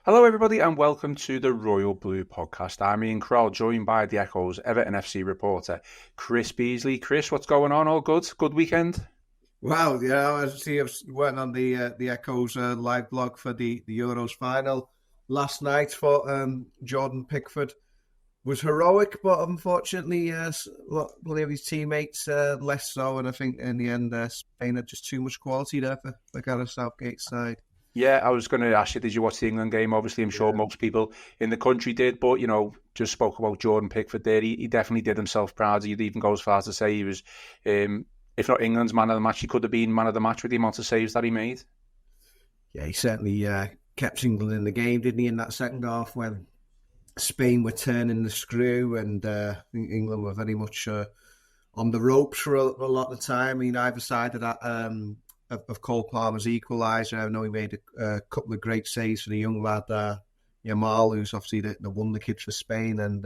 Hello, everybody, and welcome to the Royal Blue podcast. I'm Ian Croll, joined by the Echo's Everton FC reporter, Chris Beesley. Chris, what's going on? All good? Good weekend? Well, I see. I was working on the Echo's live blog for the Euros final last night for Jordan Pickford. Was heroic, but unfortunately, many of his teammates less so. And I think in the end, Spain had just too much quality there for Gareth Southgate's side. Yeah, I was going to ask you, did you watch the England game? Obviously, I'm sure most people in the country did, but, just spoke about Jordan Pickford there. He definitely did himself proud. He'd even go as far as to say he was, if not England's man of the match, he could have been man of the match with the amount of saves that he made. Yeah, he certainly kept England in the game, didn't he, in that second half when Spain were turning the screw and England were very much on the ropes for a lot of the time. I mean, either side of that of Cole Palmer's equaliser. I know he made a couple of great saves for the young lad, Yamal, who's obviously the wonder kid for Spain, and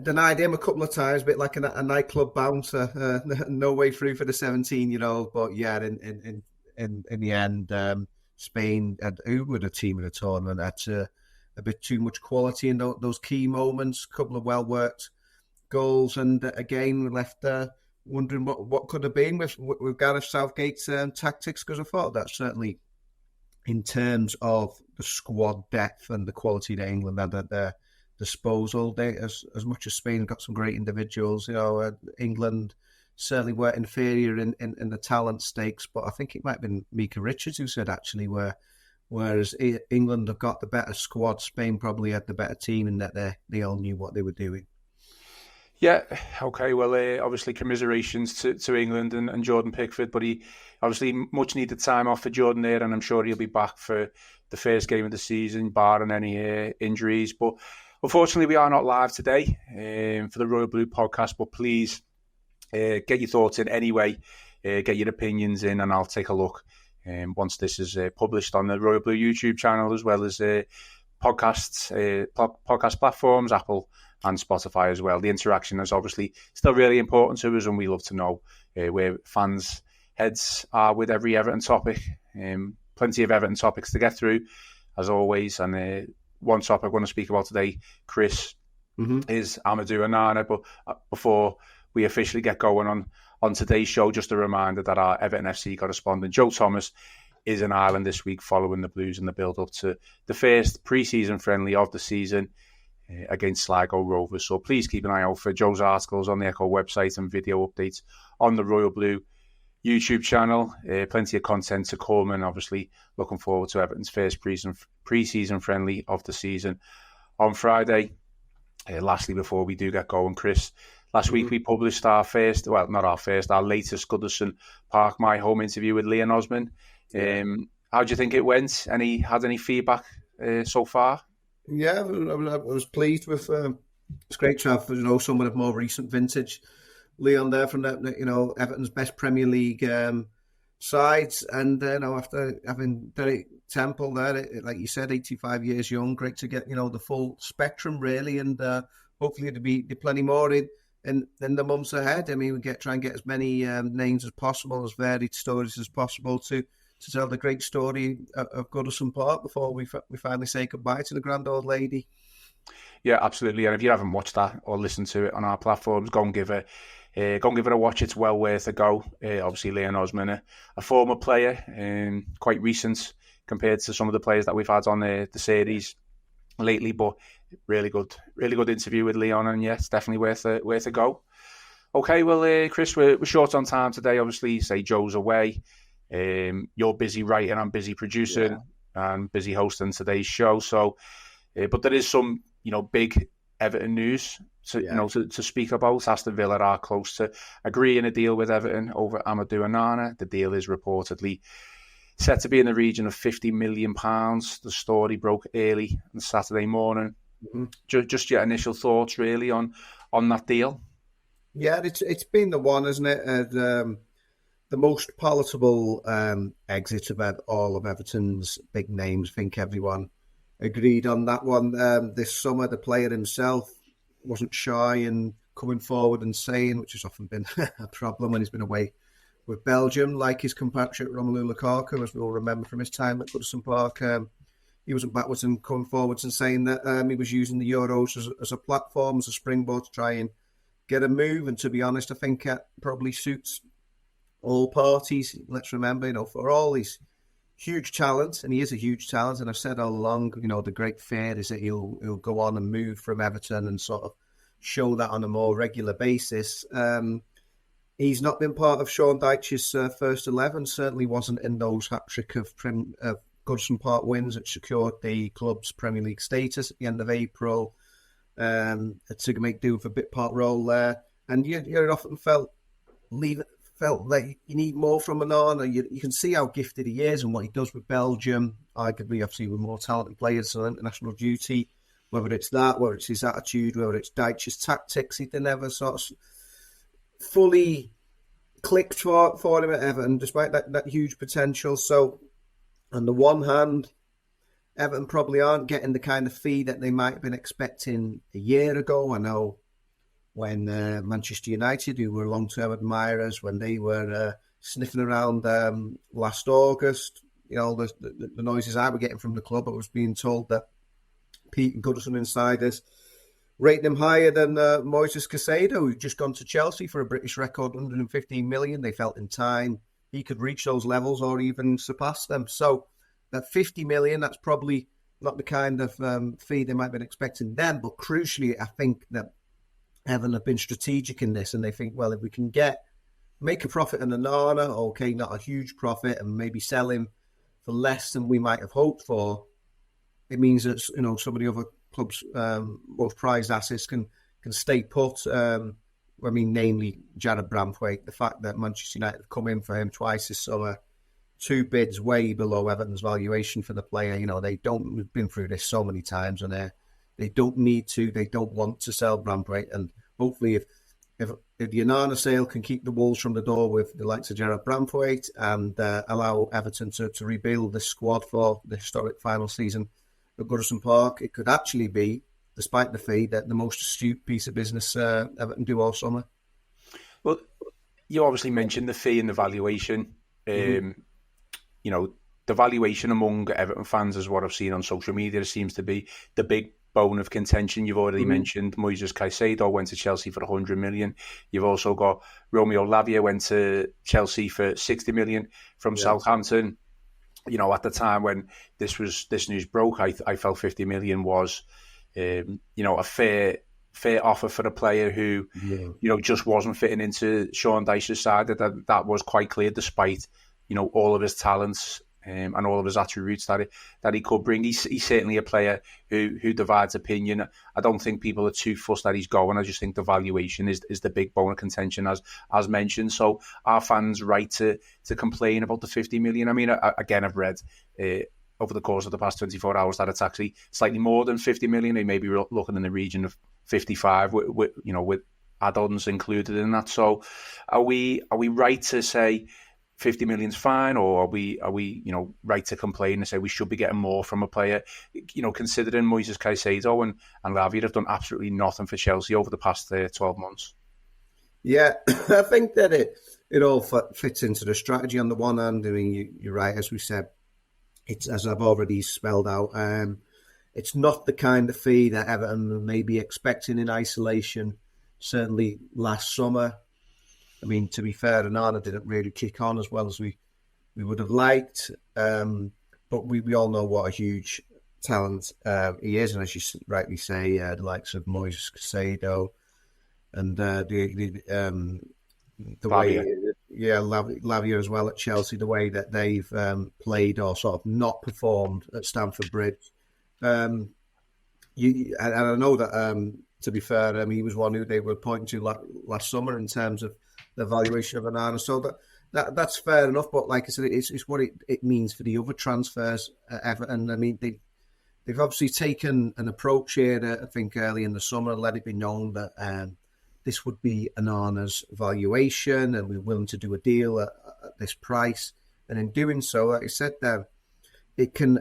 denied him a couple of times, a bit like a nightclub bouncer. No way through for the 17-year-old, but yeah, in the end, Spain, who were the team of the tournament, had a bit too much quality in those key moments. A couple of well-worked goals, and again left wondering what could have been with Gareth Southgate's tactics, because I thought that certainly in terms of the squad depth and the quality that England had at their disposal, as much as Spain got some great individuals, England certainly were inferior in the talent stakes, but I think it might have been Mika Richards who said actually whereas England have got the better squad, Spain probably had the better team in that they all knew what they were doing. Yeah, okay, well, obviously commiserations to England and Jordan Pickford, but he obviously much needed time off for Jordan there, and I'm sure he'll be back for the first game of the season, barring any injuries. But unfortunately, we are not live today for the Royal Blue podcast, but please get your thoughts in anyway, get your opinions in, and I'll take a look once this is published on the Royal Blue YouTube channel, as well as podcast platforms, Apple and Spotify as well. The interaction is obviously still really important to us, and we love to know where fans' heads are with every Everton topic. Plenty of Everton topics to get through, as always. And one topic I want to speak about today, Chris, is Amadou Onana. But before we officially get going on today's show, just a reminder that our Everton FC correspondent, Joe Thomas, is in Ireland this week following the Blues in the build-up to the first pre-season friendly of the season against Sligo Rovers. So please keep an eye out for Joe's articles on the Echo website and video updates on the Royal Blue YouTube channel. Plenty of content to come, and obviously looking forward to Everton's first pre-season friendly of the season on Friday. Lastly, before we do get going, Chris, last week we published our latest Goodison Park My Home interview with Leon Osman. How do you think it went? Had any feedback so far? Yeah, I was pleased with. It's great to have someone of more recent vintage, Leon there from Everton's best Premier League sides, and after having Derek Temple there, like you said, 85 years young, great to get the full spectrum really, and hopefully there'll be plenty more in the months ahead. I mean, we try and get as many names as possible, as varied stories as possible to tell the great story of Goodison Park before we finally say goodbye to the grand old lady. Yeah, absolutely. And if you haven't watched that or listened to it on our platforms, go and give it a watch. It's well worth a go. Obviously, Leon Osman, a former player, quite recent compared to some of the players that we've had on the series lately, but really good interview with Leon, and yeah, it's definitely worth a go. Okay, well, Chris, we're short on time today. Obviously, say Joe's away. You're busy writing, I'm busy producing, and busy hosting today's show. So, but there is some, big Everton news to speak about. Aston Villa are close to agreeing a deal with Everton over Amadou Onana. The deal is reportedly set to be in the region of £50 million. The story broke early on Saturday morning. Just your initial thoughts, really, on that deal. Yeah, it's been the one, isn't it? The most palatable exit of all of Everton's big names. I think everyone agreed on that one. This summer, the player himself wasn't shy in coming forward and saying, which has often been a problem when he's been away with Belgium, like his compatriot Romelu Lukaku, as we all remember from his time at Goodison Park. he wasn't backwards and coming forwards and saying that he was using the Euros as a platform, as a springboard to try and get a move. And to be honest, I think that probably suits all parties. Let's remember, for all his huge talent, and he is a huge talent, and I've said all along, the great fear is that he'll go on and move from Everton and sort of show that on a more regular basis. He's not been part of Sean Dyche's first 11, certainly wasn't in those hat-trick of Goodison Park wins that secured the club's Premier League status at the end of April. To make do with a bit part role there. And you often felt like you need more from Onana. You can see how gifted he is and what he does with Belgium, arguably, obviously, with more talented players on international duty. Whether it's that, whether it's his attitude, whether it's Dyche's tactics, he never sort of fully clicked for him at Everton, despite that huge potential. So, on the one hand, Everton probably aren't getting the kind of fee that they might have been expecting a year ago. I know when Manchester United, who were long-term admirers, when they were sniffing around last August, the noises I were getting from the club, I was being told that Pete and Goodison insiders rating him higher than Moises Caicedo, who'd just gone to Chelsea for a British record, 115 million. They felt in time he could reach those levels or even surpass them. So at 50 million, that's probably not the kind of fee they might have been expecting then. But crucially, I think that Everton have been strategic in this, and they think, well, if we can make a profit on Onana, okay, not a huge profit, and maybe sell him for less than we might have hoped for, it means that some of the other clubs' most prized assets can stay put. Namely Jared Braithwaite, the fact that Manchester United have come in for him twice this summer, 2 bids way below Everton's valuation for the player. We've been through this so many times, and they don't need to, they don't want to sell Braithwaite. And hopefully, if the Onana sale can keep the Wolves from the door with the likes of Jared Braithwaite and allow Everton to rebuild this squad for the historic final season at Goodison Park, it could actually be, despite the fee, that the most astute piece of business Everton do all summer. Well, you obviously mentioned the fee and the valuation. The valuation among Everton fans, is what I've seen on social media, seems to be the big bone of contention. You've already mentioned Moises Caicedo went to Chelsea for 100 million. You've also got Romeo Lavia went to Chelsea for 60 million from Southampton. At the time when this news broke, I felt 50 million was, a fair offer for a player who, just wasn't fitting into Sean Dyche's side. That was quite clear, despite, all of his talents and all of his attributes that he could bring. He's certainly a player who divides opinion. I don't think people are too fussed that he's going. I just think the valuation is the big bone of contention, as mentioned. So are fans right to complain about the 50 million? I mean, again, I've read over the course of the past 24 hours that it's actually slightly more than 50 million. They may be looking in the region of 55 with add-ons included in that. So are we right to say 50 million's fine, or are we right to complain and say we should be getting more from a player? Considering Moises Caicedo and Lavia have done absolutely nothing for Chelsea over the past 12 months. Yeah, I think that it all fits into the strategy. On the one hand, I mean, you're right, as we said, it's, as I've already spelled out, it's not the kind of fee that Everton may be expecting in isolation. Certainly last summer, I mean, to be fair, Onana didn't really kick on as well as we would have liked. But we all know what a huge talent he is. And as you rightly say, the likes of Moises Caicedo and the way, Lavia as well at Chelsea, the way that they've played or sort of not performed at Stamford Bridge. And I know that, to be fair, he was one who they were pointing to last summer in terms of the valuation of Onana. So that's fair enough. But like I said, it's what it means for the other transfers at Everton. I mean, they've obviously taken an approach here, I think, early in the summer, let it be known that this would be Onana's valuation and we're willing to do a deal at this price. And in doing so, like I said, it can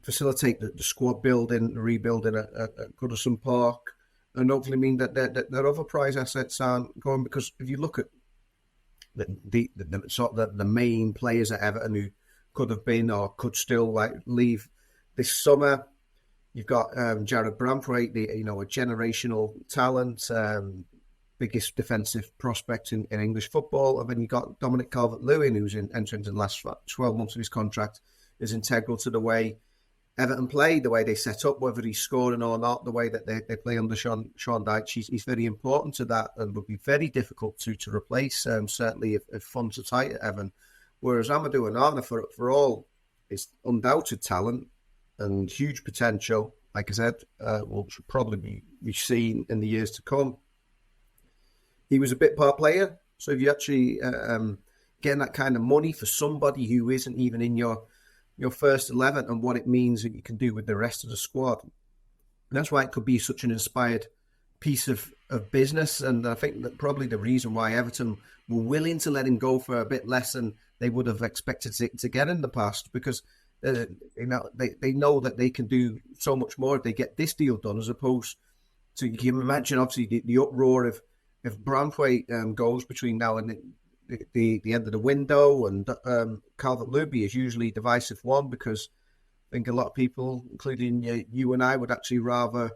facilitate the squad building, the rebuilding at Goodison Park, and hopefully mean that other prize assets aren't going. Because if you look at the main players at Everton who could have been or could still leave this summer. You've got Jared Bramthwaite, a generational talent, biggest defensive prospect in English football. And then you've got Dominic Calvert-Lewin, who's entering into the last 12 months of his contract, is integral to the way Everton play, the way they set up, whether he's scoring or not, the way that they play under Sean Dyche. He's very important to that and would be very difficult to replace, certainly if funds are tight at Everton. Whereas Amadou Onana, for all his undoubted talent and huge potential, like I said, should probably be seen in the years to come. He was a bit part player, so if you actually getting that kind of money for somebody who isn't even in your first 11 and what it means that you can do with the rest of the squad. And that's why it could be such an inspired piece of business. And I think that probably the reason why Everton were willing to let him go for a bit less than they would have expected to get in the past, because they know that they can do so much more if they get this deal done, as opposed to, you can imagine, obviously, the uproar if Bramthwaite goes between now and the end of the window, and Calvert-Lewin is usually a divisive one, because I think a lot of people, including you and I, would actually rather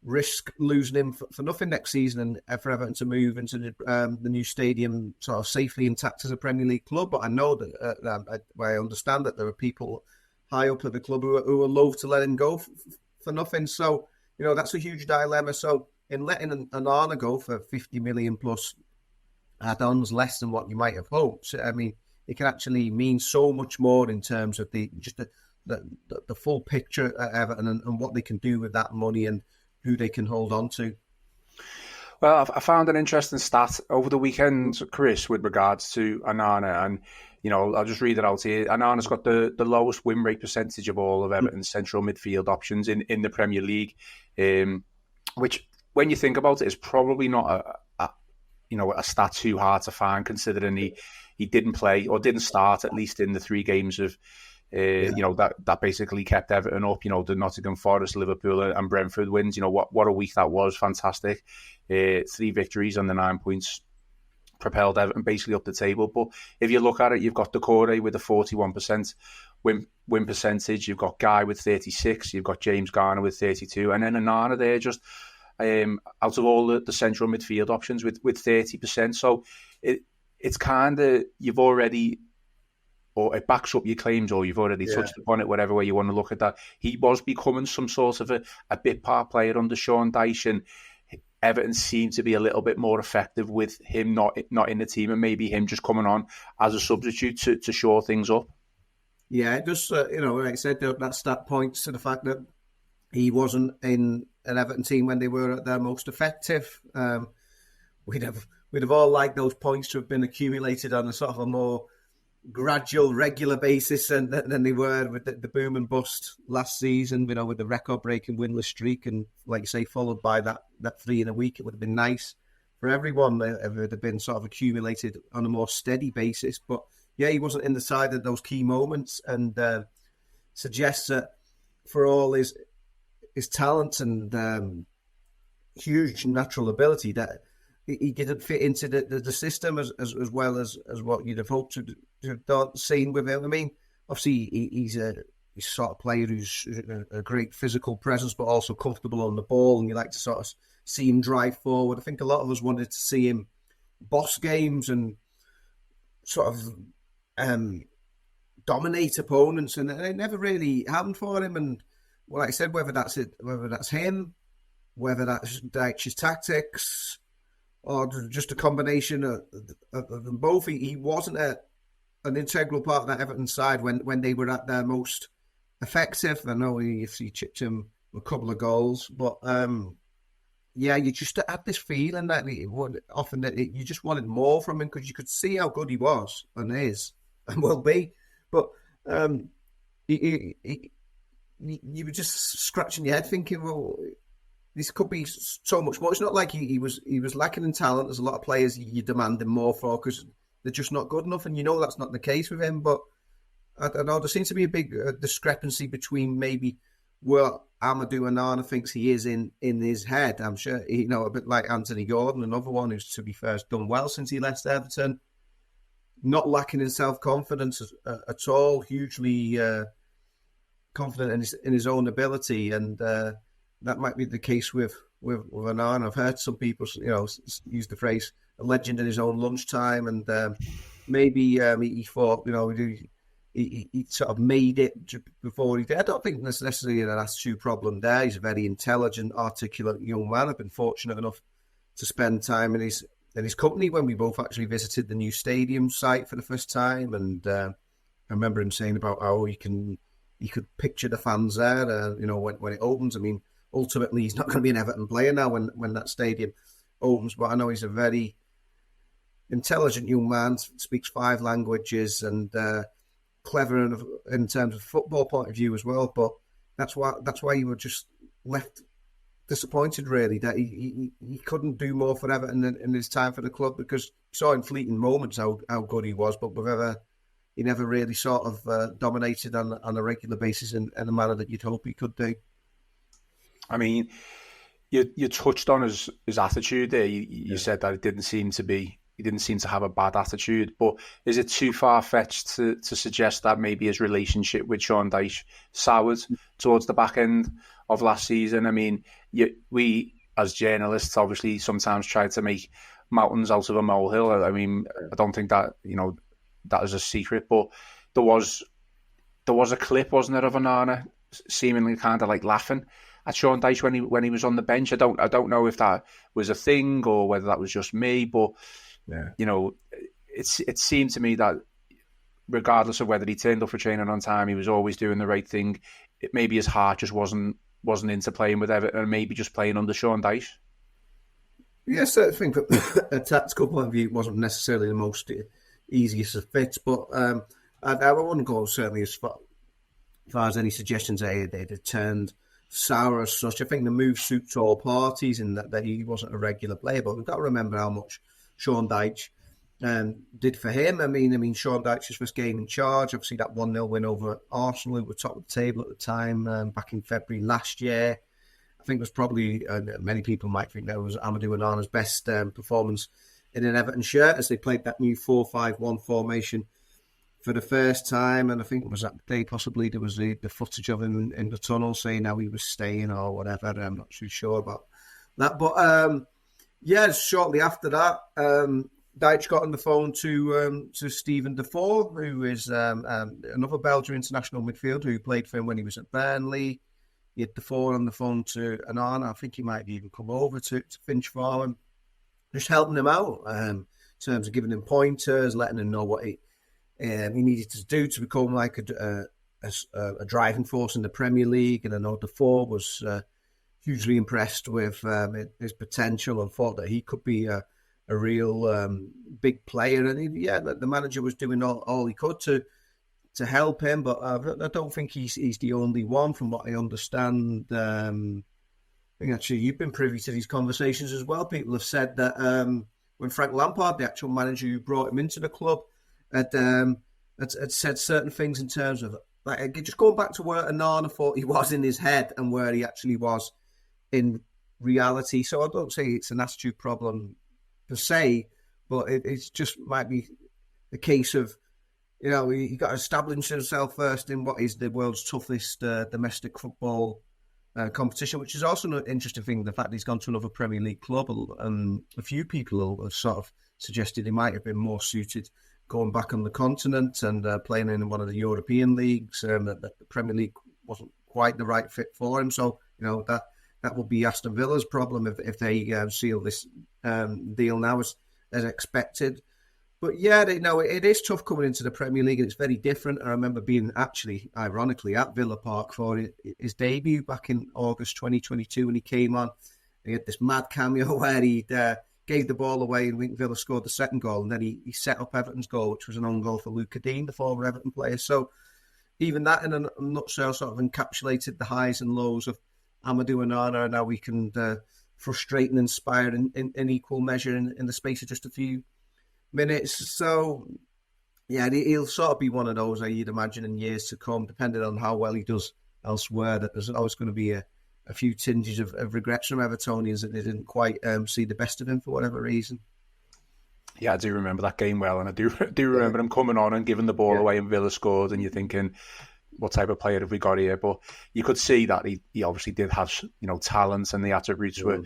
risk losing him for nothing next season and for Everton to move into the new stadium sort of safely intact as a Premier League club. But I know that I understand that there are people high up at the club who are loath to let him go for nothing. So, that's a huge dilemma. So in letting Onana go for 50 million plus add-ons, less than what you might have hoped, I mean, it can actually mean so much more in terms of the full picture at Everton and what they can do with that money and who they can hold on to. Well, I found an interesting stat over the weekend, Chris, with regards to Onana, and I'll just read it out here. Onana's got the lowest win rate percentage of all of Everton's central midfield options in the Premier League, which, when you think about it, is probably not a stat too hard to find, considering he didn't play or didn't start, at least in the 3 games of that basically kept Everton up. The Nottingham Forest, Liverpool and Brentford wins. What a week that was. Fantastic. 3 victories on the 9 points propelled Everton basically up the table. But if you look at it, you've got Decore with a 41% win percentage, you've got Guy with 36, you've got James Garner with 32, and then Onana there just out of all the central midfield options with 30%. So it's kind of, you've already, or it backs up your claims, or you've already touched upon it, whatever way you want to look at that. He was becoming some sort of a bit part player under Sean Dyche, and Everton seemed to be a little bit more effective with him not in the team, and maybe him just coming on as a substitute to shore things up. Yeah, it just, like I said, that stat points to the fact that he wasn't in an Everton team when they were at their most effective. We'd have all liked those points to have been accumulated on a sort of a more gradual, regular basis than they were with the boom and bust last season, with the record-breaking winless streak, and like you say, followed by that 3 in a week. It would have been nice for everyone if it would have been sort of accumulated on a more steady basis. But yeah, he wasn't in the side at those key moments, and suggests that for all his talent and huge natural ability, that he didn't fit into the system as well as what you'd have hoped to have seen with him. I mean, obviously he's a sort of player who's a great physical presence, but also comfortable on the ball, and you like to sort of see him drive forward. I think a lot of us wanted to see him boss games and sort of dominate opponents, and it never really happened for him. And like I said, whether that's him, whether that's Dyche's tactics, or just a combination of them both, he wasn't an integral part of that Everton side when they were at their most effective. I know he chipped him a couple of goals, but you just had this feeling that you just wanted more from him, because you could see how good he was and is and will be. But you were just scratching your head thinking, well, this could be so much more. It's not like he was lacking in talent. There's a lot of players you demand him more for because they're just not good enough, and that's not the case with him. But I don't know, there seems to be a big discrepancy between maybe where Amadou Onana thinks he is in his head. I'm sure, a bit like Anthony Gordon, another one who's, to be fair, has done well since he left Everton. Not lacking in self-confidence at all, hugely confident in his own ability, and that might be the case with Onana. I've heard some people, use the phrase "a legend in his own lunchtime," and maybe he thought, he sort of made it before he did. I don't think there's necessarily an attitude problem there. He's a very intelligent, articulate young man. I've been fortunate enough to spend time in his company when we both actually visited the new stadium site for the first time, and I remember him saying about how he could picture the fans there, when it opens. I mean, ultimately, he's not going to be an Everton player now when that stadium opens, but I know he's a very intelligent young man, speaks 5 languages, and clever in terms of football point of view as well. But that's why you were just left disappointed, really, that he couldn't do more for Everton in his time for the club, because you saw in fleeting moments how good he was, but he never really sort of dominated on a regular basis in a manner that you'd hope he could do. I mean, you touched on his attitude there. You said that he didn't seem to have a bad attitude, but is it too far-fetched to suggest that maybe his relationship with Sean Dyche soured towards the back end of last season? I mean, we as journalists obviously sometimes try to make mountains out of a molehill. I mean, I don't think that that is a secret, but there was a clip, wasn't there, of Onana seemingly kind of like laughing at Sean Dyche when he was on the bench. I don't know if that was a thing or whether that was just me, but yeah, it seemed to me that regardless of whether he turned up for training on time, he was always doing the right thing. Maybe his heart just wasn't into playing with Everton, and maybe just playing under Sean Dyche. Yes, I think that a tactical point of view wasn't necessarily the most easiest of fits, but I wouldn't go certainly as far as any suggestions they'd have turned sour as such. I think the move suits all parties in that he wasn't a regular player, but we've got to remember how much Sean Dyche did for him. I mean, Sean Dyche's first game in charge, obviously that 1-0 win over Arsenal, who were top of the table at the time, back in February last year. I think it was probably, many people might think that was Amadou Onana's best performance in an Everton shirt, as they played that new 4-5-1 formation for the first time. And I think it was that day possibly there was the footage of him in the tunnel saying how he was staying or whatever. I'm not too sure about that. But shortly after that, Dyche got on the phone to Stephen Defoe, who is another Belgian international midfielder who played for him when he was at Burnley. He had Defoe on the phone to Onana. I think he might have even come over to Finch Farm, just helping him out in terms of giving him pointers, letting him know what he needed to do to become like a driving force in the Premier League. And I know Defoe was hugely impressed with his potential and thought that he could be a real big player. And the manager was doing all he could to help him, but I don't think he's the only one, from what I understand. I think actually you've been privy to these conversations as well. People have said that when Frank Lampard, the actual manager who brought him into the club, had said certain things in terms of, like, just going back to where Onana thought he was in his head and where he actually was in reality. So I don't say it's an attitude problem per se, but it's just might be a case of, he got to establish himself first in what is the world's toughest domestic football competition, which is also an interesting thing, the fact that he's gone to another Premier League club. A few people have sort of suggested he might have been more suited going back on the continent and playing in one of the European leagues, that the Premier League wasn't quite the right fit for him. So, that will be Aston Villa's problem if they seal this deal now as expected. But it is tough coming into the Premier League, and it's very different. I remember being actually, ironically, at Villa Park for his debut back in August 2022 when he came on. He had this mad cameo where he gave the ball away and Villa scored the second goal, and then he set up Everton's goal, which was an own goal for Luca Dean, the former Everton player. So even that in a nutshell sort of encapsulated the highs and lows of Amadou Onana, and how we can frustrate and inspire in equal measure in the space of just a few minutes. So, he'll sort of be one of those, you'd imagine, in years to come, depending on how well he does elsewhere, that there's always going to be a few tinges of regrets from Evertonians that they didn't quite see the best of him for whatever reason. Yeah, I do remember that game well, and I do remember him coming on and giving the ball away and Villa scored, and you're thinking, what type of player have we got here? But you could see that he obviously did have, talent, and the attributes were,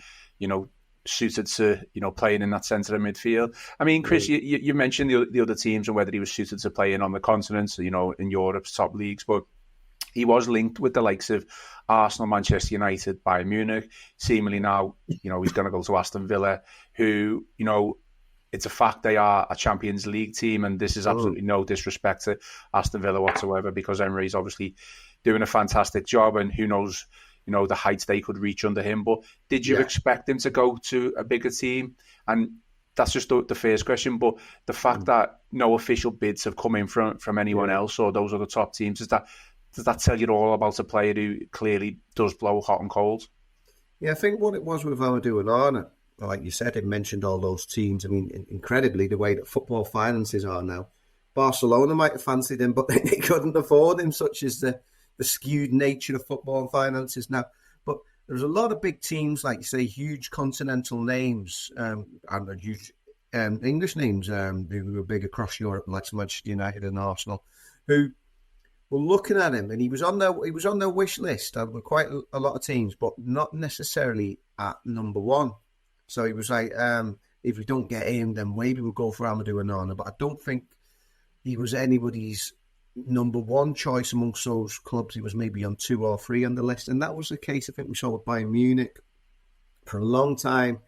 suited to, playing in that centre of midfield. I mean, Chris, you mentioned the other teams and whether he was suited to playing on the continent, in Europe's top leagues, but he was linked with the likes of Arsenal, Manchester United, Bayern Munich. Seemingly now, he's going to go to Aston Villa, who, it's a fact they are a Champions League team, and this is absolutely no disrespect to Aston Villa whatsoever, because Emery's obviously doing a fantastic job, and who knows, the heights they could reach under him. But did you expect him to go to a bigger team? And that's just the first question. But the fact that no official bids have come in from anyone else or those other top teams, does that tell you all about a player who clearly does blow hot and cold? Yeah, I think what it was with Amadou Onana, like you said, it mentioned all those teams. I mean, incredibly, the way that football finances are now, Barcelona might have fancied him, but they couldn't afford him, such as the skewed nature of football and finances now. But there's a lot of big teams, like you say, huge continental names, and huge English names who were big across Europe, like Manchester United and Arsenal, who were looking at him, and he was on their wish list with quite a lot of teams, but not necessarily at number one. So he was like, if we don't get him, then maybe we'll go for Amadou Onana. But I don't think he was anybody's number one choice amongst those clubs. He was maybe on 2 or 3 on the list, and that was the case. I think we saw with Bayern Munich for a long time.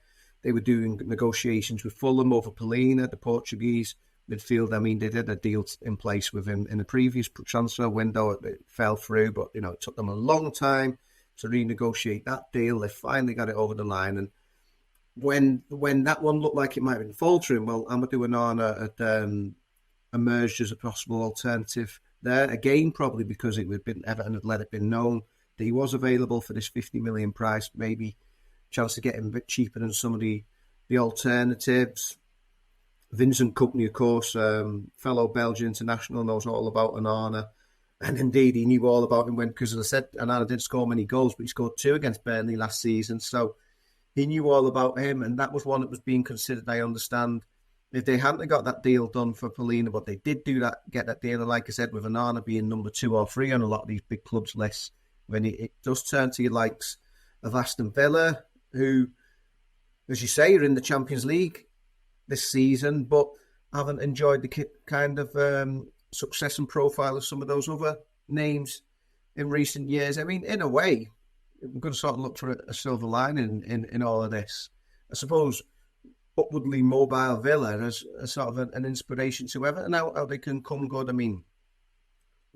They were doing negotiations with Fulham over Polina, the Portuguese midfield. I mean, they did a deal in place with him in the previous transfer window. It fell through, but it took them a long time to renegotiate that deal. They finally got it over the line, and when that one looked like it might have been faltering, well, Amadou Onana had emerged as a possible alternative there. Again, probably because Everton had let it be known that he was available for this 50 million price, maybe chance to get him a bit cheaper than some of the alternatives. Vincent Kompany, of course, fellow Belgian international, knows all about Onana. And indeed, he knew all about him because, as I said, Onana didn't score many goals, but he scored 2 against Burnley last season. So he knew all about him, and that was one that was being considered, I understand. If they hadn't got that deal done for Polina, but they did get that deal, and like I said, with Onana being number 2 or 3 on a lot of these big clubs' lists, when it does turn to your likes of Aston Villa, who, as you say, are in the Champions League this season, but haven't enjoyed the kind of success and profile of some of those other names in recent years. I mean, in a way, I'm going to sort of look for a silver lining in all of this. I suppose upwardly mobile Villa as a sort of an inspiration to Everton, how they can come good. I mean,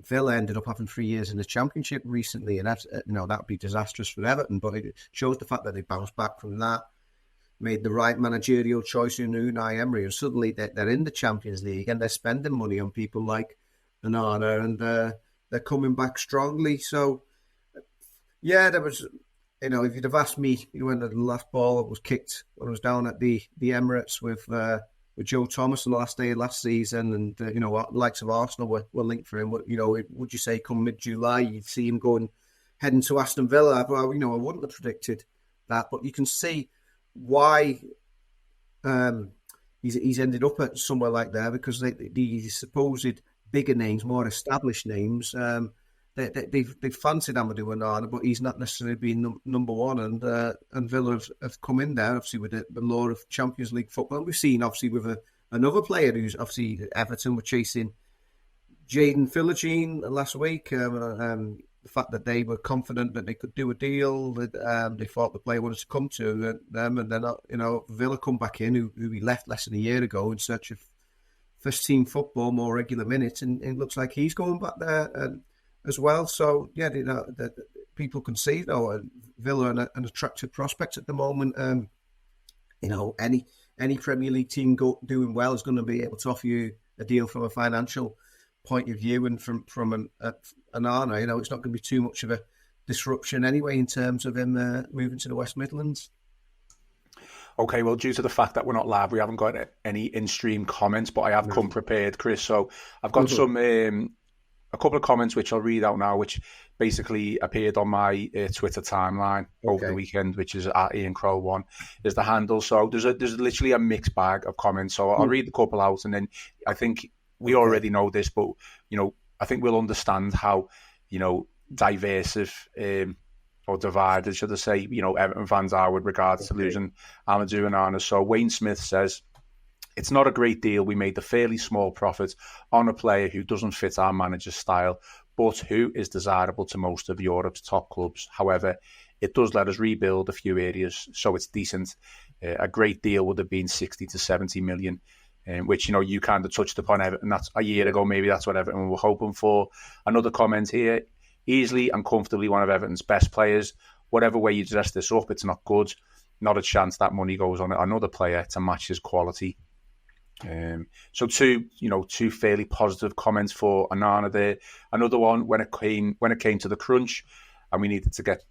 Villa ended up having 3 years in the Championship recently, and that would be disastrous for Everton, but it shows the fact that they bounced back from that, made the right managerial choice in Unai Emery, and suddenly they're in the Champions League and they're spending money on people like Onana, and they're coming back strongly. So, yeah, there was, if you'd have asked me when the last ball was kicked when I was down at the Emirates with Joe Thomas on the last day of last season, and the likes of Arsenal were linked for him. Would you say come mid-July you'd see him heading to Aston Villa? Well, I wouldn't have predicted that, but you can see why he's ended up at somewhere like there, because the supposed bigger names, more established names, they've fancied Amadou Onana, but he's not necessarily been number one, and Villa have come in there, obviously, with the lure of Champions League football. And we've seen, obviously, with another player who's, obviously, Everton were chasing Jadon Philogene last week. The fact that they were confident that they could do a deal, that they thought the player wanted to come to them, and then Villa come back in, who he left less than a year ago in search of first team football, more regular minutes, and it looks like he's going back there as well. So yeah, that people can see Villa are an attractive prospect at the moment. Any Premier League team doing well is going to be able to offer you a deal from a financial point of view, and from an Onana, it's not going to be too much of a disruption anyway in terms of him moving to the West Midlands. Okay, well, due to the fact that we're not live, we haven't got any in-stream comments, but I have come prepared, Chris. So I've got a couple of comments which I'll read out now, which basically appeared on my Twitter timeline over the weekend, which is at Ian Croll 1 is the handle. So there's literally a mixed bag of comments. So I'll read the couple out, and then I think we already know this, but I think we'll understand how divisive or divided, should I say, Everton fans are with regards to losing Amadou Onana. So Wayne Smith says, it's not a great deal. We made a fairly small profit on a player who doesn't fit our manager's style, but who is desirable to most of Europe's top clubs. However, it does let us rebuild a few areas, so it's decent. A great deal would have been 60 to 70 million, which, you kind of touched upon Everton. That's a year ago, maybe that's what Everton were hoping for. Another comment here, easily and comfortably one of Everton's best players. Whatever way you dress this up, it's not good. Not a chance that money goes on another player to match his quality. So two fairly positive comments for Onana there. Another one, when it came to the crunch and we needed to get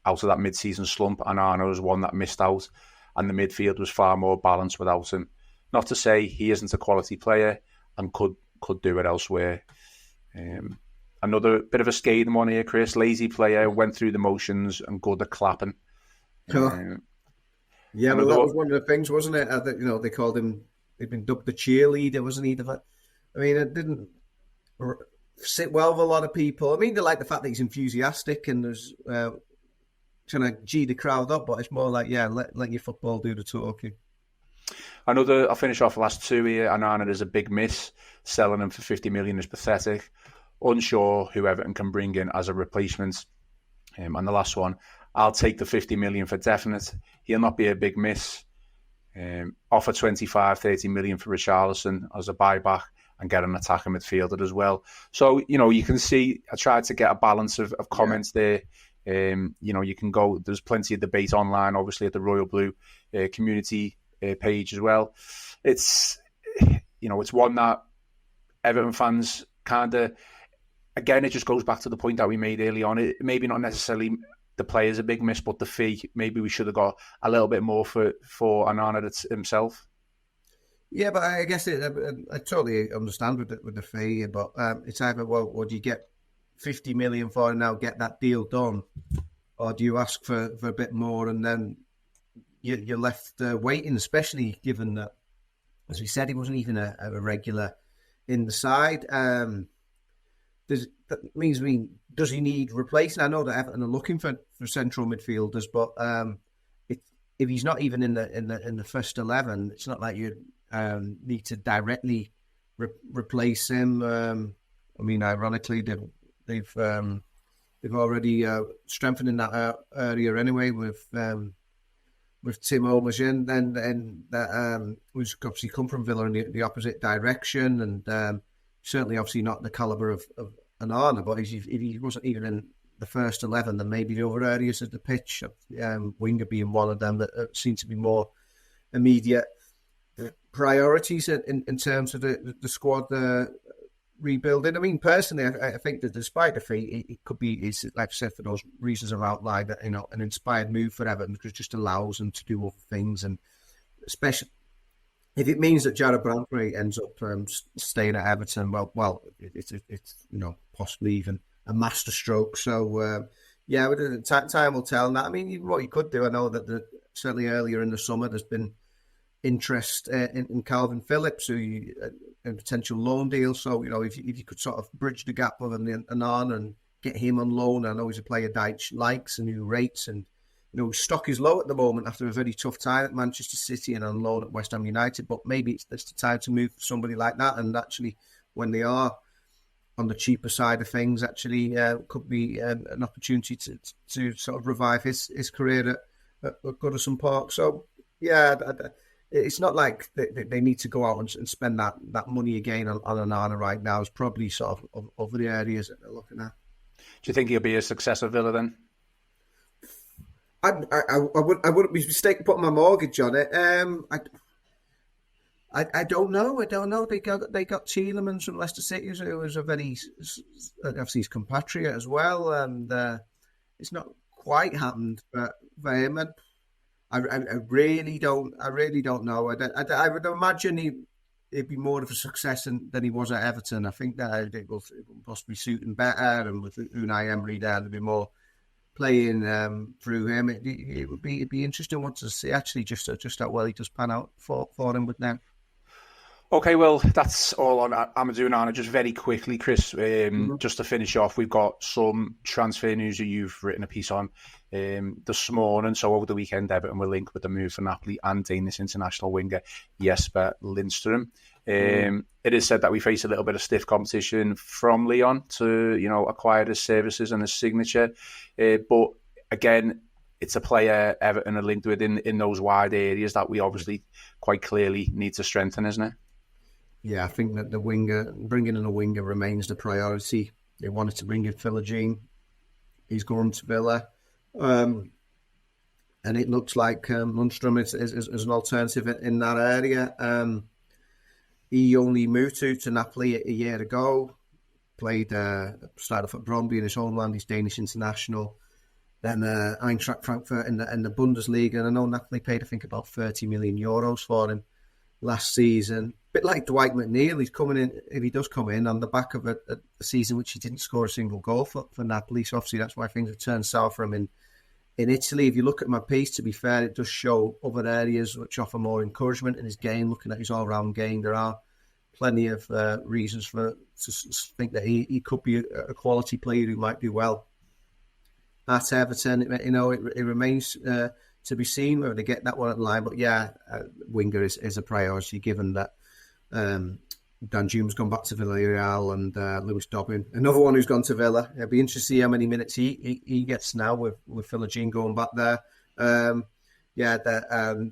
out of that mid-season slump, Onana was one that missed out, and the midfield was far more balanced without him. Not to say he isn't a quality player and could do it elsewhere. Another bit of a scathing one here, Chris. Lazy player, went through the motions and good at clapping. Yeah, well, that was one of the things, wasn't it? That they called him. He'd been dubbed the cheerleader, wasn't he? I mean, it didn't sit well with a lot of people. I mean, they like the fact that he's enthusiastic and there's trying to G the crowd up, but it's more like, let your football do the talking. I'll finish off the last two here. Onana is a big miss. Selling him for 50 million is pathetic. Unsure who Everton can bring in as a replacement. And the last one, I'll take the 50 million for definite. He'll not be a big miss. Offer 25, 30 million for Richarlison as a buyback and get an attacking midfielder as well. So, you can see, I tried to get a balance of comments there. You can go, there's plenty of debate online, obviously, at the Royal Blue community page as well. It's one that Everton fans kind of, again, it just goes back to the point that we made early on. It maybe not necessarily the player's a big miss, but the fee, maybe we should have got a little bit more for Onana himself. Yeah, but I guess I totally understand with the fee, but it's either, well, would you get 50 million for him now, get that deal done, or do you ask for a bit more and then you're left waiting, especially given that, as we said, he wasn't even a regular in the side. That means, does he need replacing? I know that Everton are looking for central midfielders, but if he's not even in the first 11, it's not like you need to directly replace him. Ironically, they've already strengthened in that area anyway with Tim Olmazin, and that who's obviously come from Villa in the opposite direction, and certainly obviously not the calibre of Onana, but if he wasn't even in the first 11, then maybe the other areas of the pitch, winger being one of them, that seem to be more immediate priorities in terms of the squad rebuilding. I mean, personally, I think that despite the fee, it could be, like I said, for those reasons I've outlined, that, an inspired move for Everton, because it just allows them to do other things, and especially if it means that Jared Bradbury ends up staying at Everton, well, it's possibly even a masterstroke. So time will tell. And that, I mean, what you could do, I know that certainly earlier in the summer there's been interest in Calvin Phillips, who a potential loan deal. So if you could sort of bridge the gap with Onana and get him on loan, I know he's a player Dyche likes and who rates, and stock is low at the moment after a very tough time at Manchester City and on loan at West Ham United. But maybe it's the time to move for somebody like that, and actually, when they are on the cheaper side of things, actually could be an opportunity to sort of revive his career at Goodison Park. So it's not like they need to go out and spend that money again on Onana right now. It's probably sort of over the areas that they're looking at. Do you think he'll be a success at Villa then? I wouldn't be mistaken putting my mortgage on it. I don't know. They got Tielemans from Leicester City, who was a very, obviously his compatriot as well, and it's not quite happened for him. And I really don't know. I would imagine he'd be more of a success than he was at Everton. I think that it will possibly suit him better, and with Unai Emery there, there'd be more playing through him. It would be interesting to see actually just how well he does pan out for him with now. Okay, well, that's all on Amadou Onana. Just very quickly, Chris, just to finish off, we've got some transfer news that you've written a piece on this morning. So over the weekend, Everton were linked with the move for Napoli and Danish international winger Jesper Lindstrom. It is said that we face a little bit of stiff competition from Lyon to, acquire his services and his signature. But again, it's a player Everton are linked with in those wide areas that we obviously quite clearly need to strengthen, isn't it? Yeah, I think that bringing in a winger remains the priority. They wanted to bring in Philogene. He's going to Villa. And it looks like Lundstrom is an alternative in that area. He only moved to Napoli a year ago. Started off at Brøndby in his homeland. He's Danish international. Then Eintracht Frankfurt in the Bundesliga. And I know Napoli paid, I think, about 30 million euros for him last season. Bit like Dwight McNeil, he's coming in, if he does come in, on the back of a season which he didn't score a single goal for Napoli. So obviously that's why things have turned sour for him in Italy. If you look at my piece, to be fair, it does show other areas which offer more encouragement in his game. Looking at his all-round game, there are plenty of reasons to think that he could be a quality player who might do well at Everton. It remains to be seen whether they get that one in line. But yeah, winger is a priority, given that Danjume's gone back to Villarreal and Lewis Dobbin, another one who's gone to Villa. It'll be interesting to see how many minutes he gets now with Philogene going back there.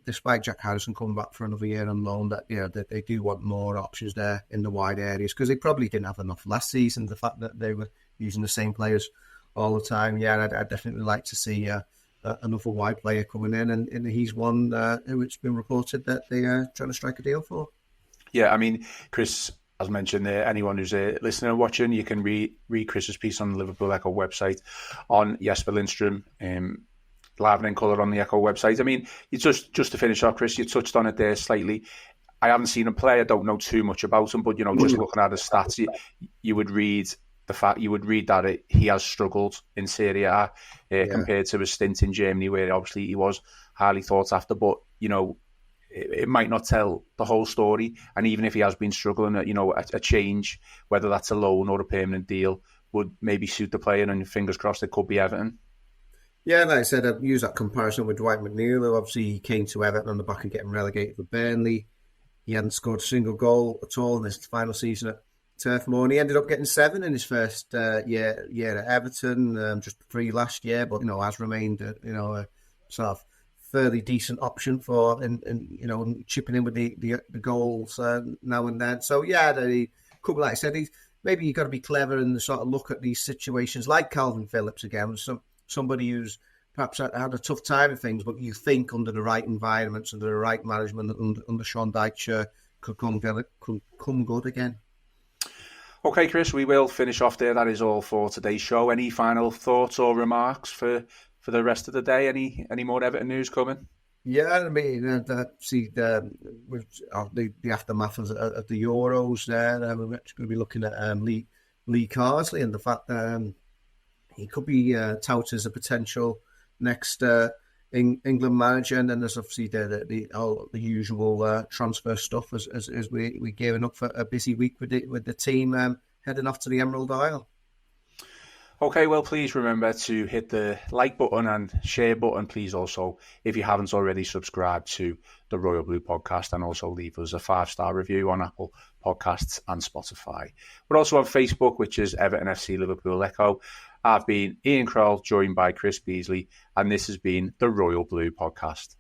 Despite Jack Harrison coming back for another year on loan, that they do want more options there in the wide areas, because they probably didn't have enough last season. The fact that they were using the same players all the time. Yeah, I'd definitely like to see another wide player coming in, and he's one who it's been reported that they are trying to strike a deal for. Yeah, I mean, Chris, as mentioned there, anyone who's listening or watching, you can read Chris's piece on the Liverpool Echo website on Jesper Lindstrom, live and in colour on the Echo website. I mean, you just to finish off, Chris, you touched on it there slightly. I haven't seen him play. I don't know too much about him, but just looking at his stats, you would read that he has struggled in Serie A compared to his stint in Germany, where obviously he was highly thought after. But it might not tell the whole story. And even if he has been struggling, a change, whether that's a loan or a permanent deal, would maybe suit the player. And fingers crossed, it could be Everton. Yeah, like I said, I've used that comparison with Dwight McNeil, who obviously came to Everton on the back of getting relegated with Burnley. He hadn't scored a single goal at all in his final season at Turf Moor. He ended up getting 7 in his first year at Everton, just 3 last year, but has remained a sort of fairly decent option for and chipping in with the goals now and then. So yeah, they could, like I said, maybe you've got to be clever and sort of look at these situations like Calvin Phillips again, somebody who's perhaps had a tough time of things, but you think under the right environments, under the right management, under Sean Dyche, could come good again. Okay, Chris, we will finish off there. That is all for today's show. Any final thoughts or remarks for the rest of the day? Any more Everton news coming? Yeah, I mean, the aftermath of the Euros there. We're going to be looking at Lee Carsley and the fact that he could be touted as a potential next England manager. And then there's obviously the usual transfer stuff as we're gearing up for a busy week with the team heading off to the Emerald Isle. Okay, well, please remember to hit the like button and share button. Please also, if you haven't already, subscribe to the Royal Blue podcast and also leave us a 5-star review on Apple Podcasts and Spotify. We're also on Facebook, which is Everton FC Liverpool Echo. I've been Ian Croll, joined by Chris Beesley, and this has been the Royal Blue podcast.